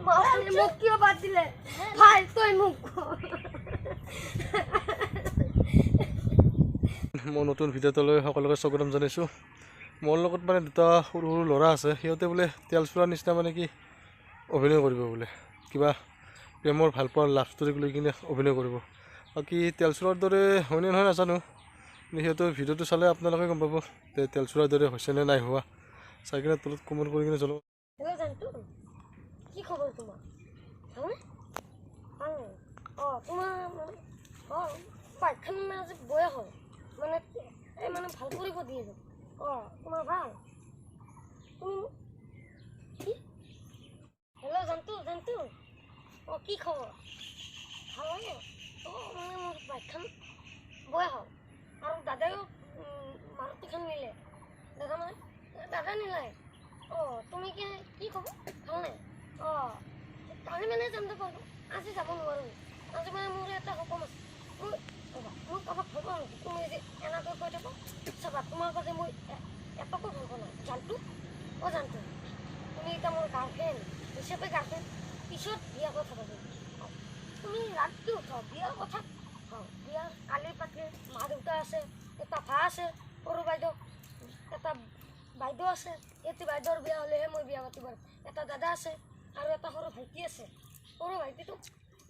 মাছনে মোক কিয় বাদ দিলে ভাই তই মোক মই নতুন ভিডিঅ'টোলৈ সকলোকে স্বাগতম জনাইছোঁ। মোৰ লগত মানে দুটা সৰু সৰু ল'ৰা আছে, সিহঁতে বোলে তেল চোৰাৰ নিচিনা মানে কি অভিনয় কৰিব বোলে, কিবা প্ৰেমৰ ভালপোৱাৰ লাভ ষ্টৰীক লৈ কিনে অভিনয় কৰিব। বাকী তেল চোৰাৰ দৰে হয়নে নহয় নাজানো, কিন্তু সিহঁতৰ ভিডিঅ'টো চালে আপোনালোকে গম পাব যে তেল চোৰাৰ দৰে হৈছেনে নাই হোৱা। চাই কিনে তলত কমেণ্ট কৰি কিনে জনাব। হেল্ল' জানটো কি খবৰ তোমাৰ? ভালনে? তোমাৰ মানে পাঠখান আজি বয়া হয় মানে এই মানে ভাল কৰিব দিয়ে তোমাৰ ভাল তুমি কি হেল্ল' জানটো কি খবৰ? ভাল হয় মানে মোৰ বাইকখন বয়া হ'ল আৰু দাদাও মাৰুতিখন নিলে, দাদা নিলে। তুমি কি খবৰ? ভালনে? কালি মানে যাম পাৰোঁ, আজি যাব নোৱাৰোঁ। আজি মানে মোৰ এটা সপোন আছে, মই কাৰোবাক ভাল পাওঁ নেকি? তুমি যে এনেকৈ কৈ থাকো চাবা তোমাৰ কাছে মই এটকো ভাল পোৱা নাই জানটো। জানটো তুমি এতিয়া মোৰ গাৰ্লফ্ৰেণ্ড হিচাপে গাৰ্লফ্ৰেণ্ড, পিছত বিয়া কথা পাতিম। তুমি ৰাতি উঠ বিয়াৰ কথা বিয়া কালি পাতিলে মা দেউতা আছে, এটা ভা আছে, সৰু বাইদেউ এটা বাইদেউ আছে। এটি বাইদেউৰ বিয়া হ'লেহে মই বিয়া পাতিব পাৰিম। এটা দাদা আছে আৰু এটা সৰু ভাইটি আছে। সৰু ভাইটিটো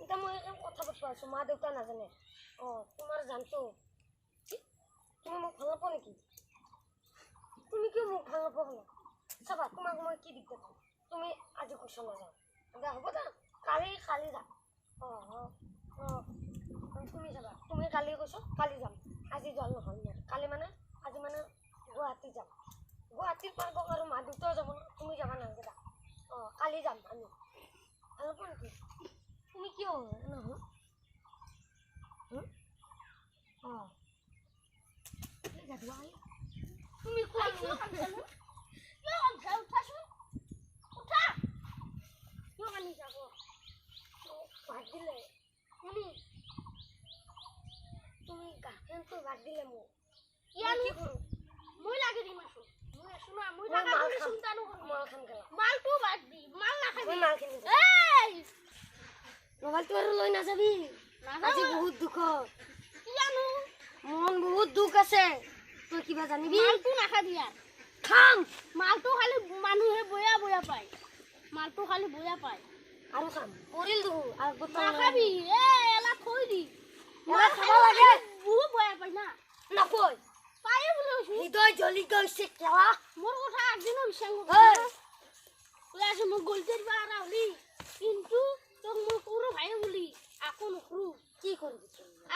এতিয়া মই কথা পাতিব আছোঁ, মা দেউতা নাজানে। তোমাৰ জানটো তুমি মোক ভাল নাপোৱা নেকি? তুমি কিয় মোক ভাল নাপোৱা? চাবা তোমাক মই কি দিগদাৰ পাম। তুমি আজি কৈছ নাযাওঁ, হ'ব দা কালি যাম। তুমি যাবা, তুমি কালি কৈছ কালি যাম, আজি যোৱা নহয় মোৰ। কালি মানে আজি মানে গুৱাহাটী যাম, গুৱাহাটীৰ পাৰ্কক আৰু মা দেউতাও যাব ন, তুমি যাবা নালাগে দা। কালি যাম আমি। ভাল নাপোৱা নেকি? তুমি কিয় নহয় তুমি কোৱা বাদ দিলে তুমি গাৰ্লফ্ৰেণ্ডটো বাদ দিলে মোক কি কৰোঁ? মই লাগে দিম আছো মই আছো না মই টাকা দিলে চিন্তা নকৰো। মাল খান গেলা মালটো বাদ দি মাল নাখাবি। মাল খান এই মোবাইলটো আৰু লৈ নাযাবি। আজি বহুত দুখ জানো, মন বহুত দুখ আছে। তই কিবা জানিবি? মালটো নাখাবি আর খাম। মালটো খালি মানুহে বয়া পায়, মালটো খালি বয়া পায় আৰু খাম পৰিল দু আর বতল নাখাবি। এলা থৈ দি এলা খাবা লাগে বহুত বয়া পায় না নাকই পায়ে বলে হৃদয় জ্বলি গৈছে কেলা। মোর কথা একদিনও বিশ্বাস নকৰিবি। ওলাই আছে মোক গলতে দিবা আৰা হলি, কিন্তু তোক মই সৰু ভাই বুলি আকো নকৰো। কি কৰবি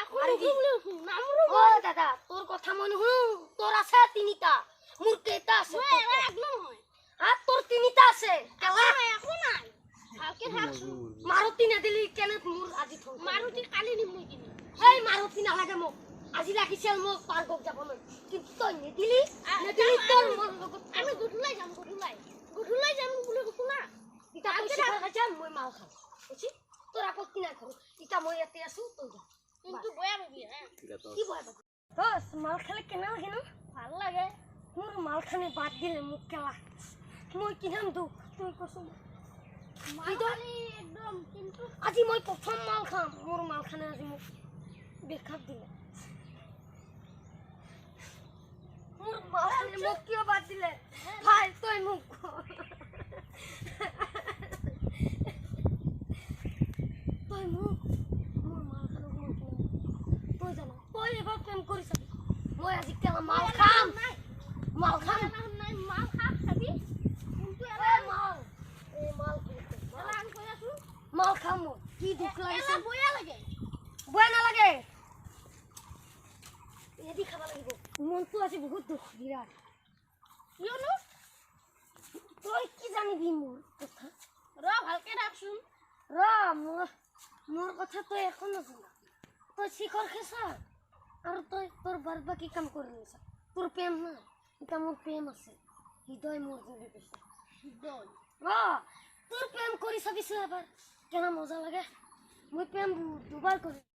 আকো নকৰো বলে নামৰো। দাদা তোর কথা মই নুশুনো, তোর আছে তিনিটা, মোর কেইটা আছে? একদম হয় তোর তিনিটা আছে কেলা। আকো নাই ভালকে থাকছো। মাৰুতি নেদিলি কেনে মোৰ আজি থ মাৰুতি কালি নিম মই কিনি। এই মাৰুতি নালাগে মোক, আজি লাগিছিল মোক পাৰ্কত যাবলৈ, কিন্তু তই নেদিলি তোর মোর লগত। আমি গধুলাই যাম গধুলাই যাম বুলি কৈছো না। ইটা পইচা যাম মই মাল খাম বুঝছি, তোর আপত্তি নাই করো। ইটা মই ইয়াতে আছো তই যা, কিন্তু বয়া পাবি। কি বয়া পাবি? বস মাল খালে কেনে লাগে ন? ভাল লাগে। মোর মাল খানে বাদ দিলে মোক কেলা, মই কিনাম দুখ তুই কচোন। একদম কিন্তু আজি মই প্রথম মাল খাম, মোর মাল খানে আজি মোক বেখাপ দিলে। মোর মাল খানে মোক কিয় বাদ দিলে ভাই তই মোক তই মোক মোর মাল খানে মোক তই জানো তই এবার প্রেম করিস। মই আজি কেলা মাল খাম নাই মাল খাম নাই মাল খাবি কিন্তু এলা মাল মাল খাম কি দুখ লাগিছে। বয়া নালাগে এদি খাবা লাগিব। মনটো আজি বহুত দুখ বিৰাট। কিয়নো তই কি জানিবি মোৰ কথা? ভালকে থাকচোন মোৰ কথা তই এখন নাজানা। তই শিখৰ খেছা আৰু তই তোৰ বাকি কাম কৰি নিছা। তোৰ প্ৰেম না, এটা মোৰ প্ৰেম আছে। হৃদয় মোৰ জ্বলি গৈছে। হৃদয় তোৰ প্ৰেম কৰি চাবিছো এবাৰ কেনা মজা লাগে। মই প্ৰেম দুবাৰ কৰি।